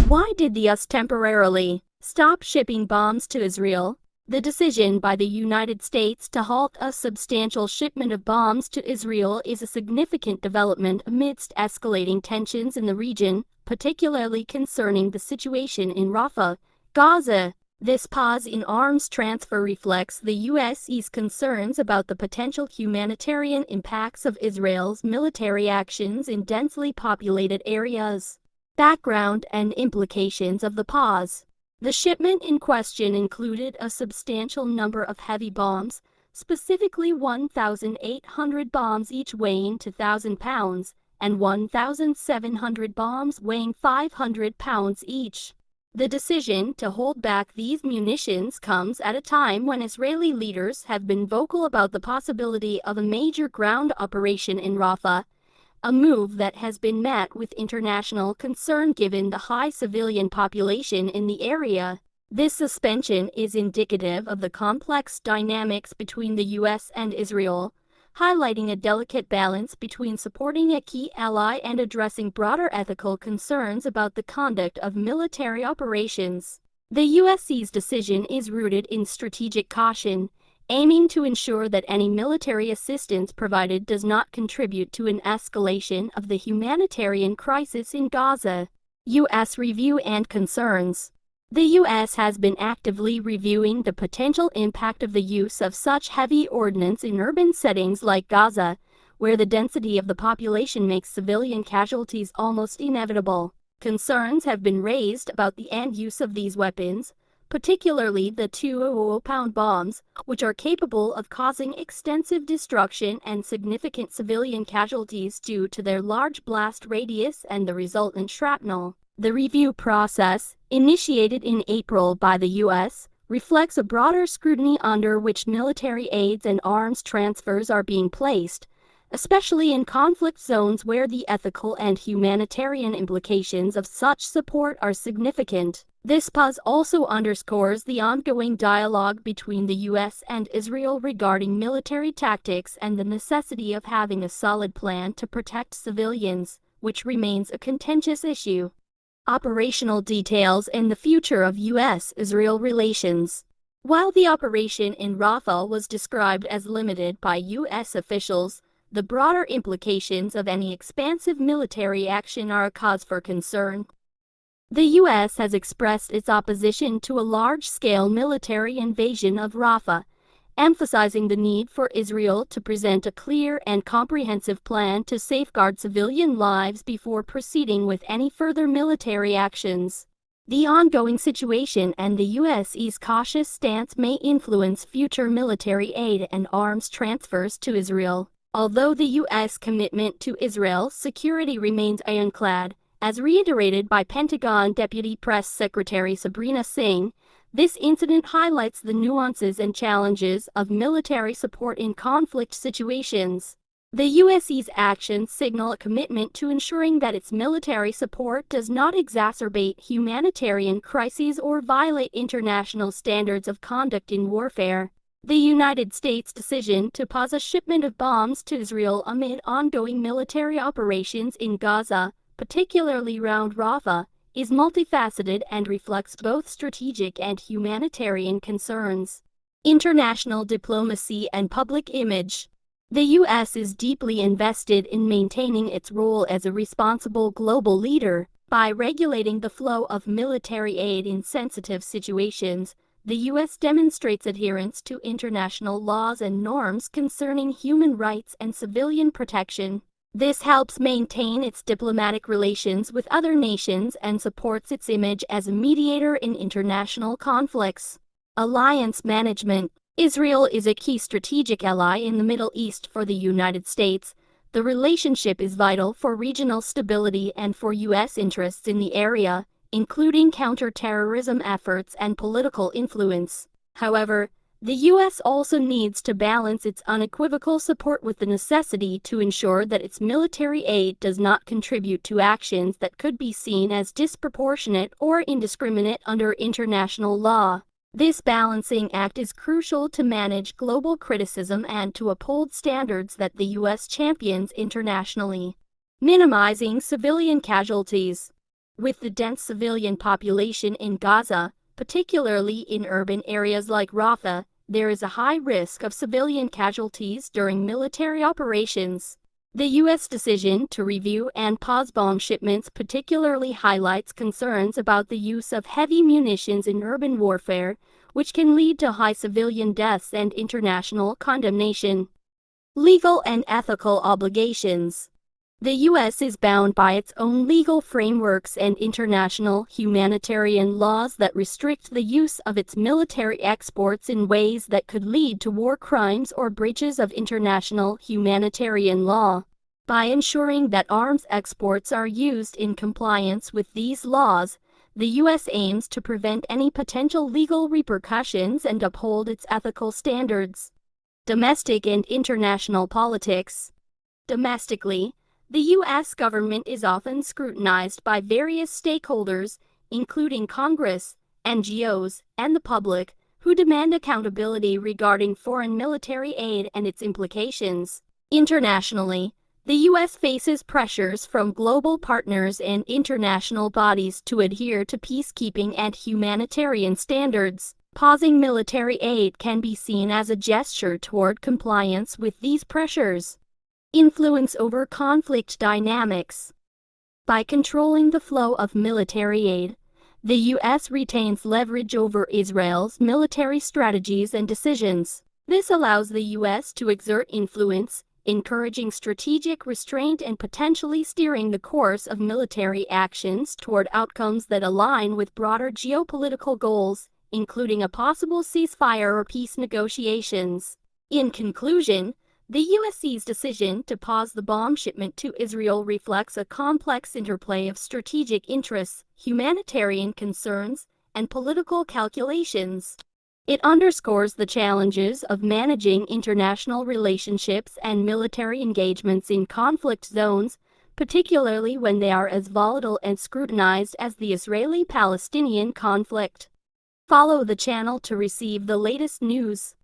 Why did the US temporarily stop shipping bombs to Israel? The decision by the United States to halt a substantial shipment of bombs to Israel is a significant development amidst escalating tensions in the region, particularly concerning the situation in Rafah, Gaza. This pause in arms transfer reflects the US's concerns about the potential humanitarian impacts of Israel's military actions in densely populated areas. Background and implications of the pause. The shipment in question included a substantial number of heavy bombs, specifically 1,800 bombs each weighing 2,000 pounds, and 1,700 bombs weighing 500 pounds each. The decision to hold back these munitions comes at a time when Israeli leaders have been vocal about the possibility of a major ground operation in Rafah, a move that has been met with international concern given the high civilian population in the area. This suspension is indicative of the complex dynamics between the US and Israel, highlighting a delicate balance between supporting a key ally and addressing broader ethical concerns about the conduct of military operations. The US's decision is rooted in strategic caution, aiming to ensure that any military assistance provided does not contribute to an escalation of the humanitarian crisis in Gaza. U.S. review and concerns. The U.S. has been actively reviewing the potential impact of the use of such heavy ordnance in urban settings like Gaza, where the density of the population makes civilian casualties almost inevitable. Concerns have been raised about the end use of these weapons, particularly the 2,000-pound bombs, which are capable of causing extensive destruction and significant civilian casualties due to their large blast radius and the resultant shrapnel. The review process, initiated in April by the U.S., reflects a broader scrutiny under which military aids and arms transfers are being placed, especially in conflict zones where the ethical and humanitarian implications of such support are significant. This pause also underscores the ongoing dialogue between the U.S. and Israel regarding military tactics and the necessity of having a solid plan to protect civilians, which remains a contentious issue. Operational details and the future of U.S.-Israel relations. While the operation in Rafah was described as limited by U.S. officials, the broader implications of any expansive military action are a cause for concern. The U.S. has expressed its opposition to a large-scale military invasion of Rafah, emphasizing the need for Israel to present a clear and comprehensive plan to safeguard civilian lives before proceeding with any further military actions. The ongoing situation and the U.S.'s cautious stance may influence future military aid and arms transfers to Israel. Although the U.S. commitment to Israel's security remains ironclad, as reiterated by Pentagon Deputy Press Secretary Sabrina Singh, this incident highlights the nuances and challenges of military support in conflict situations. The U.S.'s actions signal a commitment to ensuring that its military support does not exacerbate humanitarian crises or violate international standards of conduct in warfare. The United States' decision to pause a shipment of bombs to Israel amid ongoing military operations in Gaza, particularly around Rafah, is multifaceted and reflects both strategic and humanitarian concerns. International diplomacy and public image. The U.S. is deeply invested in maintaining its role as a responsible global leader. By regulating the flow of military aid in sensitive situations, the U.S. demonstrates adherence to international laws and norms concerning human rights and civilian protection. This helps maintain its diplomatic relations with other nations and supports its image as a mediator in international conflicts. Alliance management. Israel is a key strategic ally in the Middle East for the United States. The relationship is vital for regional stability and for U.S. interests in the area, including counter-terrorism efforts and political influence. However, the U.S. also needs to balance its unequivocal support with the necessity to ensure that its military aid does not contribute to actions that could be seen as disproportionate or indiscriminate under international law. This balancing act is crucial to manage global criticism and to uphold standards that the U.S. champions internationally. Minimizing civilian casualties. With the dense civilian population in Gaza, particularly in urban areas like Rafah, there is a high risk of civilian casualties during military operations. The U.S. decision to review and pause bomb shipments particularly highlights concerns about the use of heavy munitions in urban warfare, which can lead to high civilian deaths and international condemnation. Legal and ethical obligations. The U.S. is bound by its own legal frameworks and international humanitarian laws that restrict the use of its military exports in ways that could lead to war crimes or breaches of international humanitarian law. By ensuring that arms exports are used in compliance with these laws, the U.S. aims to prevent any potential legal repercussions and uphold its ethical standards. Domestic and international politics. Domestically, the U.S. government is often scrutinized by various stakeholders, including Congress, NGOs, and the public, who demand accountability regarding foreign military aid and its implications. Internationally, the U.S. faces pressures from global partners and international bodies to adhere to peacekeeping and humanitarian standards. Pausing military aid can be seen as a gesture toward compliance with these pressures. Influence over conflict dynamics. By controlling the flow of military aid, the U.S. retains leverage over Israel's military strategies and decisions. This allows the U.S. to exert influence, encouraging strategic restraint and potentially steering the course of military actions toward outcomes that align with broader geopolitical goals, including a possible ceasefire or peace negotiations. In conclusion, the U.S.'s decision to pause the bomb shipment to Israel reflects a complex interplay of strategic interests, humanitarian concerns, and political calculations. It underscores the challenges of managing international relationships and military engagements in conflict zones, particularly when they are as volatile and scrutinized as the Israeli-Palestinian conflict. Follow the channel to receive the latest news.